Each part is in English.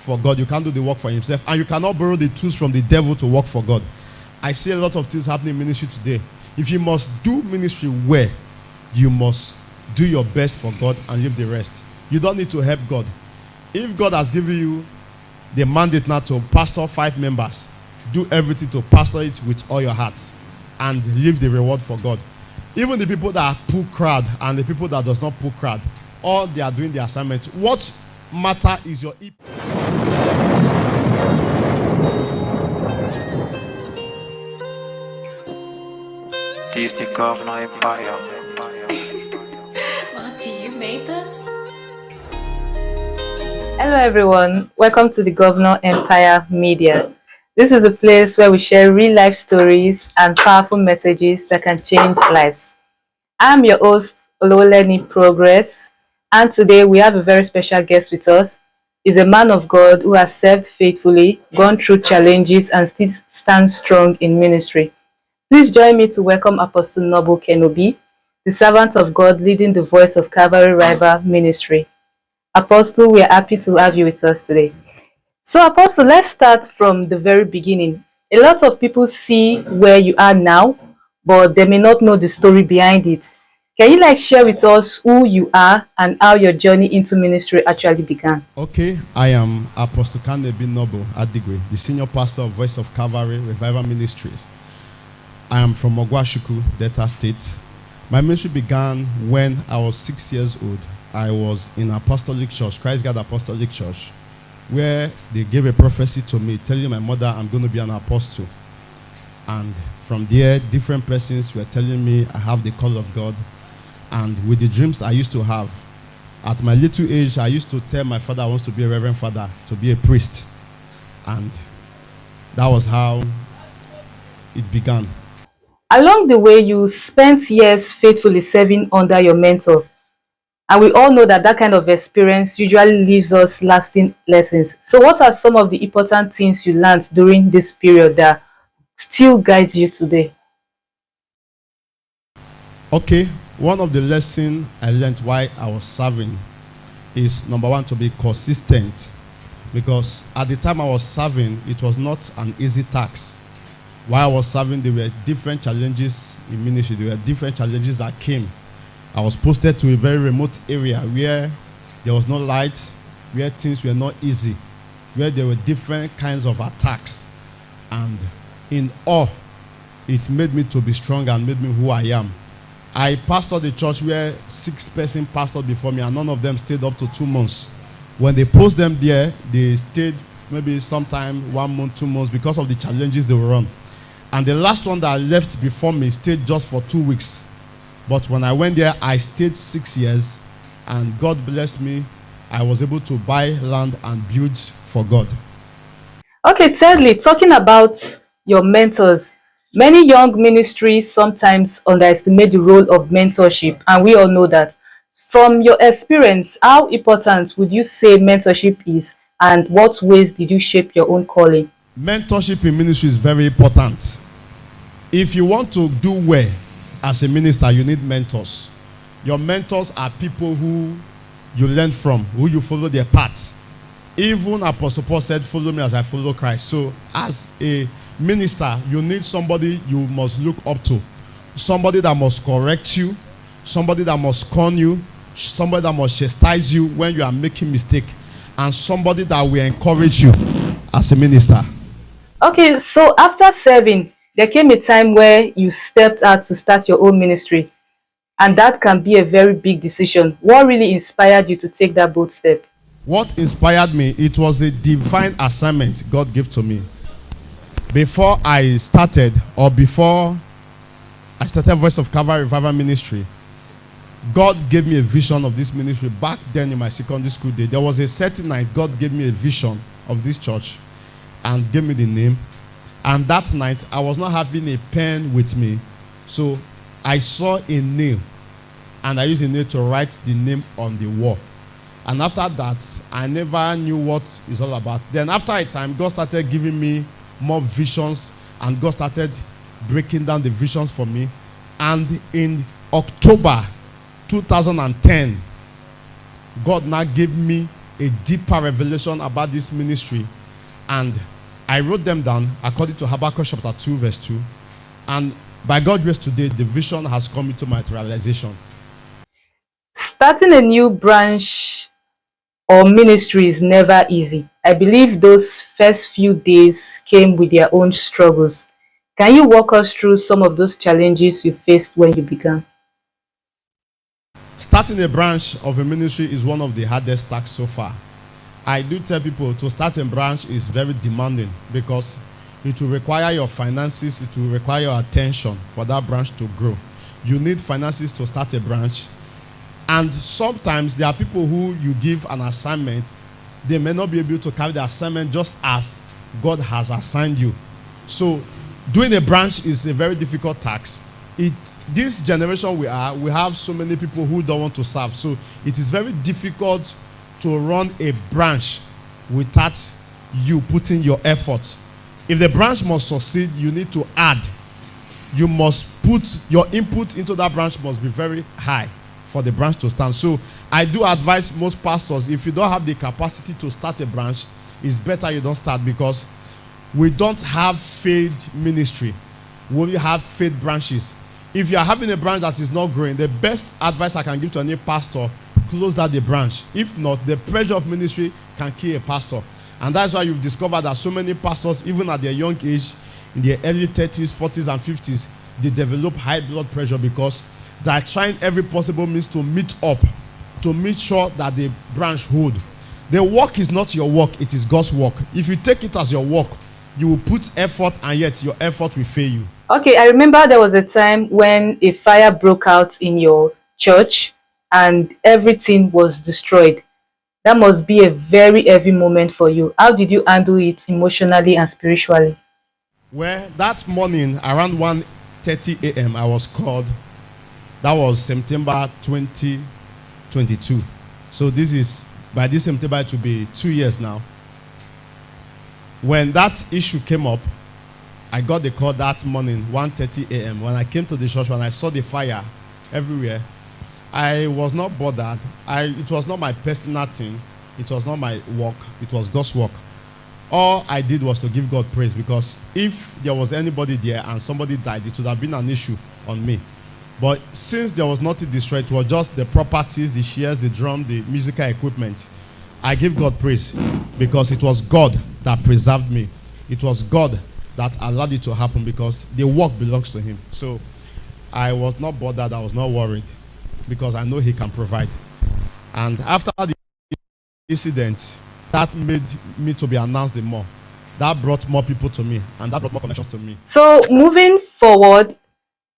for God. You can't do the work for himself. And you cannot borrow the tools from the devil to work for God. I see a lot of things happening in ministry today. If you must do ministry well, you must do your best for God and leave the rest. You don't need to help God. If God has given you the mandate now to pastor 5 members, do everything to pastor it with all your heart and leave the reward for God. Even the people that pull crowd and the people that does not pull crowd, all they are doing the assignment. What matter is your This the governor empire. Marty, you made this? Hello everyone, welcome to the Governor Empire Media. This is a place where we share real life stories and powerful messages that can change lives. I'm your host, Ololeni Progress, and today we have a very special guest with us. He's a man of God who has served faithfully, gone through challenges, and still stands strong in ministry. Please join me to welcome Apostle Kanebi, the servant of God leading the Voice of Calvary River Ministry. Apostle, we are happy to have you with us today. So, Apostle, let's start from the very beginning. A lot of people see where you are now, but they may not know the story behind it. Can you share with us who you are and how your journey into ministry actually began? Okay, I am Apostle Kanebi Noble Adigwe, the senior pastor of Voice of Calvary Revival Ministries. I am from Ogwashuku, Delta State. My ministry began when I was 6 years old. I was in Apostolic Church, Christ God Apostolic Church, where they gave a prophecy to me, telling my mother I'm going to be an apostle. And from there, different persons were telling me I have the call of God. And with the dreams I used to have, at my little age, I used to tell my father I want to be a reverend father, to be a priest. And that was how it began. Along the way, you spent years faithfully serving under your mentor. And we all know that kind of experience usually leaves us lasting lessons. So what are some of the important things you learned during this period that still guides you today? Okay, one of the lessons I learned while I was serving is, number one, to be consistent. Because at the time I was serving, it was not an easy task. While I was serving, there were different challenges in ministry. There were different challenges that came. I was posted to a very remote area where there was no light, where things were not easy, where there were different kinds of attacks. And in all, it made me to be strong and made me who I am. I pastored the church where 6 persons pastored before me, and none of them stayed up to 2 months. When they post them there, they stayed maybe sometime 1 month, 2 months because of the challenges they were on. And the last one that left before me stayed just for 2 weeks. But when I went there, I stayed 6 years, and God blessed me. I was able to buy land and build for God. Okay, thirdly, talking about your mentors. Many young ministries sometimes underestimate the role of mentorship, and we all know that. From your experience, how important would you say mentorship is, and what ways did you shape your own calling? Mentorship in ministry is very important. If you want to do well as a minister, you need mentors. Your mentors are people who you learn from, who you follow their path. Even Apostle Paul said, follow me as I follow Christ. So as a minister, you need somebody you must look up to. Somebody that must correct you, somebody that must con you, somebody that must chastise you when you are making mistake, and somebody that will encourage you as a minister. Okay, so after serving, there came a time where you stepped out to start your own ministry, and that can be a very big decision. What really inspired you to take that bold step? What inspired me, it was a divine assignment God gave to me. Before I started Voice of Calvary Revival Ministry, God gave me a vision of this ministry back then in my secondary school day. There was a certain night God gave me a vision of this church and gave me the name. And that night, I was not having a pen with me. So I saw a nail, and I used a nail to write the name on the wall. And after that, I never knew what it's all about. Then after a time, God started giving me more visions, and God started breaking down the visions for me. And in October 2010, God now gave me a deeper revelation about this ministry, and I wrote them down according to Habakkuk chapter 2 verse 2, and by God's grace today, the vision has come into materialization. Starting a new branch or ministry is never easy. I believe those first few days came with their own struggles. Can you walk us through some of those challenges you faced when you began? Starting a branch of a ministry is one of the hardest tasks so far. I do tell people to start a branch is very demanding because it will require your finances, it will require your attention for that branch to grow. You need finances to start a branch. And sometimes there are people who you give an assignment, they may not be able to carry the assignment just as God has assigned you. So doing a branch is a very difficult task. This generation we have so many people who don't want to serve. So it is very difficult to run a branch without you putting your effort. If the branch must succeed, you need to add. You must put your input into that branch must be very high for the branch to stand. So I do advise most pastors, if you don't have the capacity to start a branch, it's better you don't start, because we don't have faith ministry. We only have faith branches. If you are having a branch that is not growing, the best advice I can give to any pastor, close that the branch. If not, the pressure of ministry can kill a pastor. And that's why you've discovered that so many pastors, even at their young age, in their early 30s, 40s, and 50s, they develop high blood pressure because they are trying every possible means to meet up, to make sure that the branch hold. The work is not your work, it is God's work. If you take it as your work, you will put effort, and yet your effort will fail you. Okay, I remember there was a time when a fire broke out in your church and everything was destroyed. That must be a very heavy moment for you. How did you handle it emotionally and spiritually? Well, that morning around 1:30 a.m. I was called. That was September 2022. So this is, by this September, it will be 2 years now. When that issue came up, I got the call that morning, 1:30 a.m. When I came to the church, when I saw the fire everywhere, I was not bothered. It was not my personal thing. It was not my work. It was God's work. All I did was to give God praise, because if there was anybody there and somebody died, it would have been an issue on me. But since there was nothing destroyed, it was just the properties, the chairs, the drum, the musical equipment, I give God praise, because it was God that preserved me. It was God that allowed it to happen, because the work belongs to Him. So I was not bothered. I was not worried, because I know He can provide. And after the incident, that made me to be announced the more. That brought more people to me, and that brought more connections to me. So moving forward,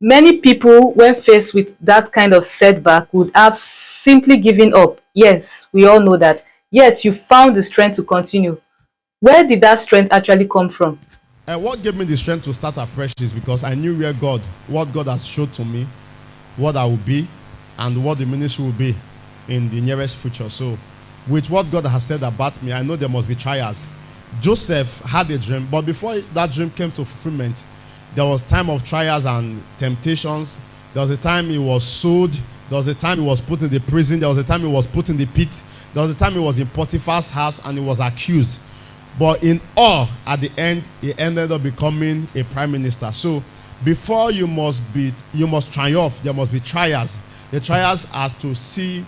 many people, when faced with that kind of setback, would have simply given up. Yes, we all know that. Yet you found the strength to continue. Where did that strength actually come from? And what gave me the strength to start afresh is because I knew what God has showed to me, what I will be, and what the ministry will be in the nearest future. So with what God has said about me, I know there must be trials. Joseph had a dream, but before that dream came to fulfillment, there was time of trials and temptations. There was a time he was sold. There was a time he was put in the prison. There was a time he was put in the pit. There was a time he was in Potiphar's house and he was accused. But in all, at the end, he ended up becoming a prime minister. So before you must triumph, there must be trials. The trials are to see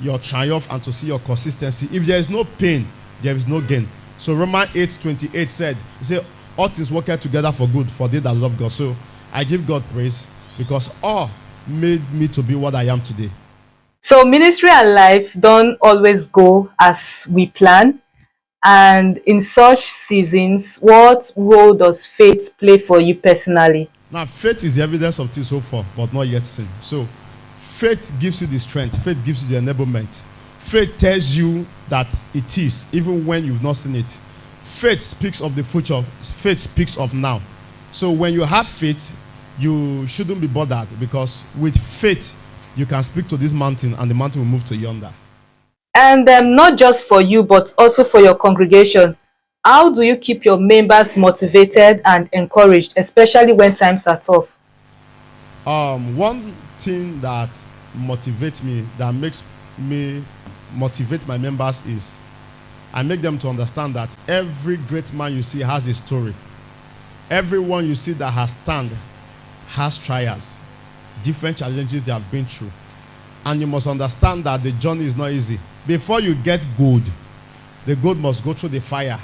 your triumph and to see your consistency. If there is no pain, there is no gain. So Romans 8:28 said, all things work together for good for they that love God. So I give God praise, because all made me to be what I am today. So ministry and life don't always go as we plan. And in such seasons, what role does faith play for you personally? Now, faith is the evidence of things hoped for, but not yet seen. So faith gives you the strength. Faith gives you the enablement. Faith tells you that it is, even when you've not seen it. Faith speaks of the future. Faith speaks of now. So when you have faith, you shouldn't be bothered, because with faith, you can speak to this mountain and the mountain will move to yonder. And not just for you, but also for your congregation. How do you keep your members motivated and encouraged, especially when times are tough? One thing that motivates me, that makes me motivate my members is I make them to understand that every great man you see has a story. Everyone you see that has stand has trials, different challenges they have been through. And you must understand that the journey is not easy. Before you get gold, the gold must go through the fire.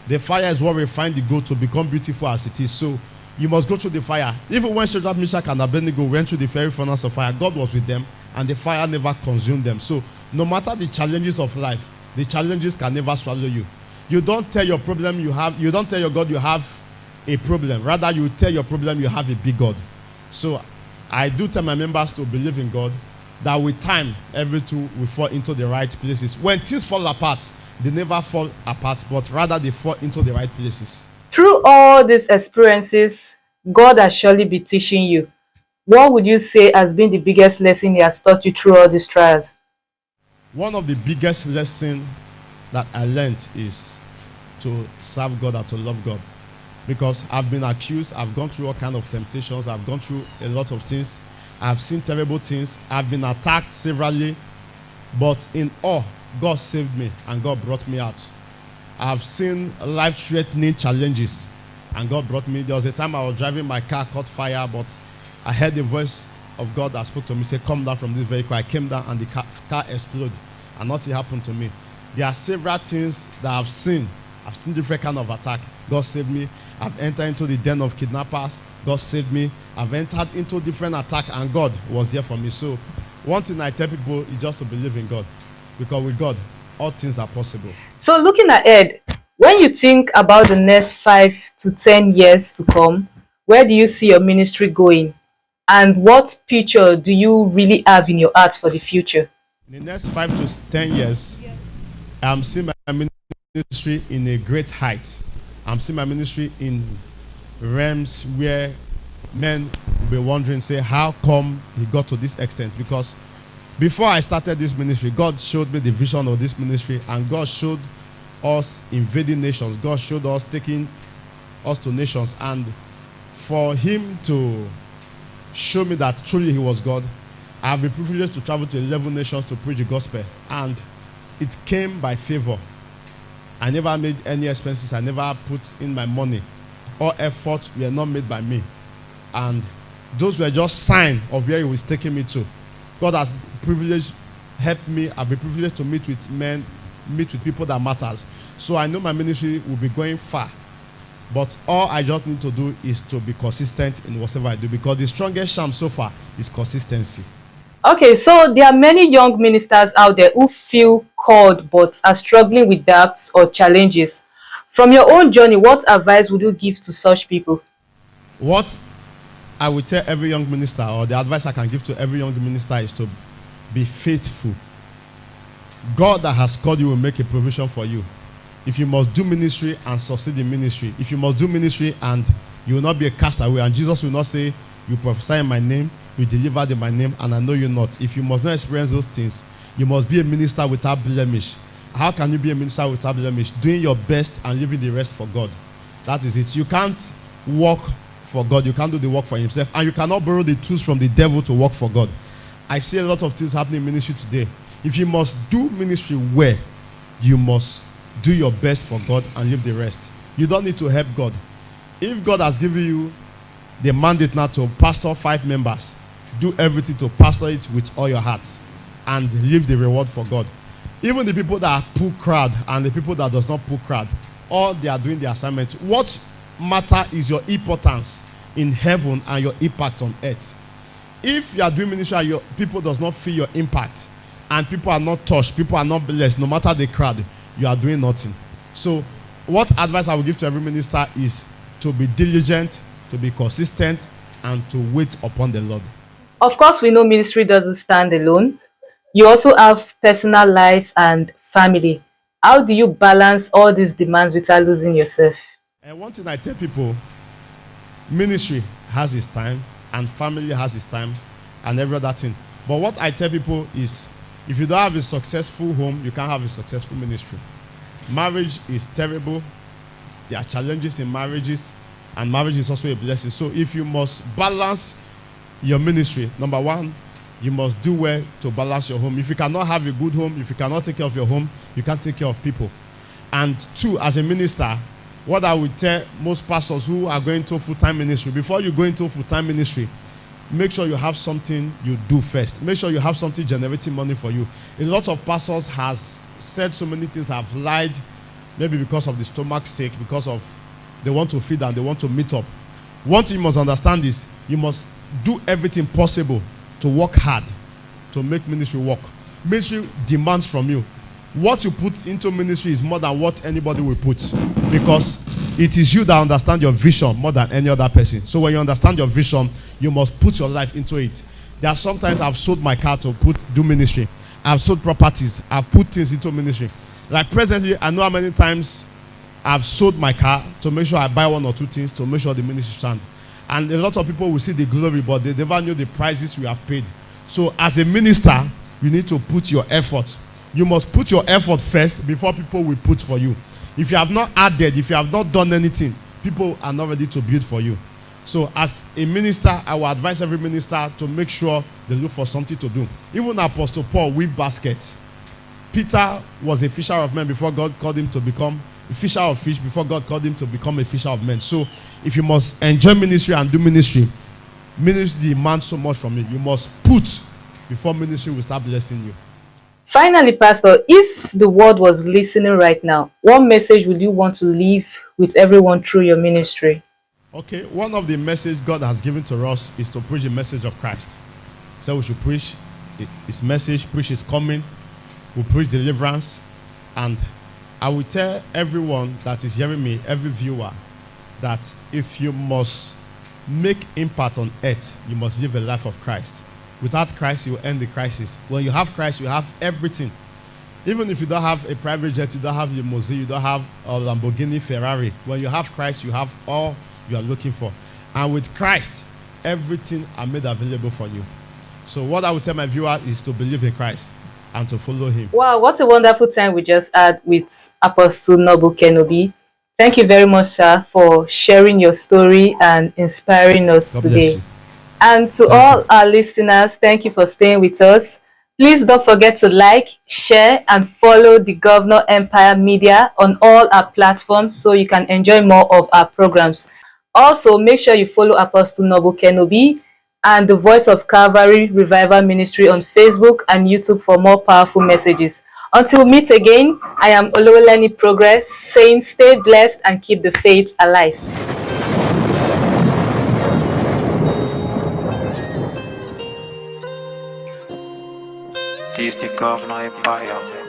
The fire is what refines the gold to become beautiful as it is. So you must go through the fire. Even when Shadrach, Meshach, and Abednego went through the fiery furnace of fire, God was with them, and the fire never consumed them. So no matter the challenges of life, the challenges can never swallow you. You don't tell your problem you have. You don't tell your God you have a problem. Rather, you tell your problem you have a big God. So I do tell my members to believe in God, that with time, everything will fall into the right places. When things fall apart, they never fall apart, but rather they fall into the right places. Through all these experiences, God has surely been teaching you. What would you say has been the biggest lesson He has taught you through all these trials? One of the biggest lessons that I learned is to serve God and to love God. Because I've been accused, I've gone through all kinds of temptations, I've gone through a lot of things, I've seen terrible things, I've been attacked severally, but in all, God saved me and God brought me out. I've seen life-threatening challenges and God brought me. There was a time I was driving, my car caught fire, but I heard the voice of God that spoke to me, say, come down from this vehicle. I came down and the car exploded and nothing happened to me. There are several things that I've seen. I've seen different kind of attack. God saved me. I've entered into the den of kidnappers. God saved me. I've entered into different attack and God was here for me. So one thing I tell people is just to believe in God, because with God, all things are possible. So looking ahead, when you think about the next 5 to 10 years to come, where do you see your ministry going? And what picture do you really have in your heart for the future? In the next 5 to 10 years, I'm seeing my ministry in a great height. I'm seeing my ministry in realms where men will be wondering, say, how come he got to this extent? Because before I started this ministry, God showed me the vision of this ministry, and God showed us invading nations. God showed us taking us to nations. And for him to show me that truly he was God, I have been privileged to travel to 11 nations to preach the gospel. And it came by favor. I never made any expenses. I never put in my money. All efforts were not made by me. And those were just signs of where he was taking me to. God has privileged, helped me. I've been privileged to meet with men, meet with people that matters. So I know my ministry will be going far. But all I just need to do is to be consistent in whatever I do, because the strongest charm so far is consistency. Okay, so there are many young ministers out there who feel called but are struggling with doubts or challenges. From your own journey, what advice would you give to such people? What I would tell every young minister, or the advice I can give to every young minister, is to be faithful. God that has called you will make a provision for you. If you must do ministry and succeed in ministry, if you must do ministry and you will not be a castaway, and Jesus will not say, you prophesy in my name, you delivered in my name, and I know you not. If you must not experience those things, you must be a minister without blemish. How can you be a minister without blemish? Doing your best and leaving the rest for God. That is it. You can't work for God. You can't do the work for himself. And you cannot borrow the tools from the devil to work for God. I see a lot of things happening in ministry today. If you must do ministry well, you must do your best for God and leave the rest. You don't need to help God. If God has given you the mandate now to pastor 5 members, do everything to pastor it with all your heart and leave the reward for God. Even the people that pull crowd and the people that does not pull crowd, all they are doing the assignment. What matter is your importance in heaven and your impact on earth. If you are doing ministry and your people does not feel your impact, and people are not touched, people are not blessed, no matter the crowd, you are doing nothing. So what advice I will give to every minister is to be diligent, to be consistent, and to wait upon the Lord. Of course, we know ministry doesn't stand alone. You also have personal life and family. How do you balance all these demands without losing yourself? And one thing I tell people, ministry has its time and family has its time and every other thing. But what I tell people is, if you don't have a successful home, you can't have a successful ministry. Marriage is terrible. There are challenges in marriages, and marriage is also a blessing. So if you must balance your ministry, number one, You must do well to balance your home. If you cannot have a good home, if you cannot take care of your home, you can't take care of people. And two, as a minister, what I would tell most pastors who are going to full-time ministry, before you go into full-time ministry, make sure you have something you do first. Make sure you have something generating money for you. A lot of pastors has said so many things, have lied, maybe because of the stomach's sake, because of they want to feed and they want to meet up. One thing you must understand is you must do everything possible to work hard to make ministry work. Ministry demands from you. What you put into ministry is more than what anybody will put, because it is you that understand your vision more than any other person. So when you understand your vision, you must put your life into it. There are sometimes I've sold my car to do ministry. I've sold properties. I've put things into ministry. Like presently, I know how many times I've sold my car to make sure I buy one or two things to make sure the ministry stands. And a lot of people will see the glory, but they never knew the prices we have paid. So as a minister, you need to put your effort. You must put your effort first before people will put for you. If you have not added, if you have not done anything, people are not ready to build for you. So as a minister, I will advise every minister to make sure they look for something to do. Even Apostle Paul weave baskets. Peter was a fisher of men before God called him to become a fisher of fish, before God called him to become a fisher of men. So if you must enjoy ministry and do ministry, ministry demands so much from you. You must put before ministry will start blessing you. Finally, Pastor, if the world was listening right now, what message would you want to leave with everyone through your ministry? Okay, one of the messages God has given to us is to preach the message of Christ. So we should preach his message, preach his coming, we preach deliverance. And I will tell everyone that is hearing me, every viewer, that if you must make impact on earth, you must live a life of Christ. Without Christ, you will end the crisis. When you have Christ, you have everything. Even if you don't have a private jet, you don't have a limousine, you don't have a Lamborghini, Ferrari. When you have Christ, you have all you are looking for. And with Christ, everything are made available for you. So what I would tell my viewer is to believe in Christ and to follow him. Wow, what a wonderful time we just had with Apostle Noble Kanebi. Thank you very much, sir, for sharing your story and inspiring us God today. bless you. And to Thank all you. our listeners, thank you for staying with us. Please don't forget to like, share, and follow the Governor Empire Media on all our platforms so you can enjoy more of our programs. Also, make sure you follow Apostle Noble Kanebi and the Voice of Calvary Revival Ministry on Facebook and YouTube for more powerful messages. Until we meet again, I am Olowoleni Progress, saying stay blessed and keep the faith alive. This the Governor Empire.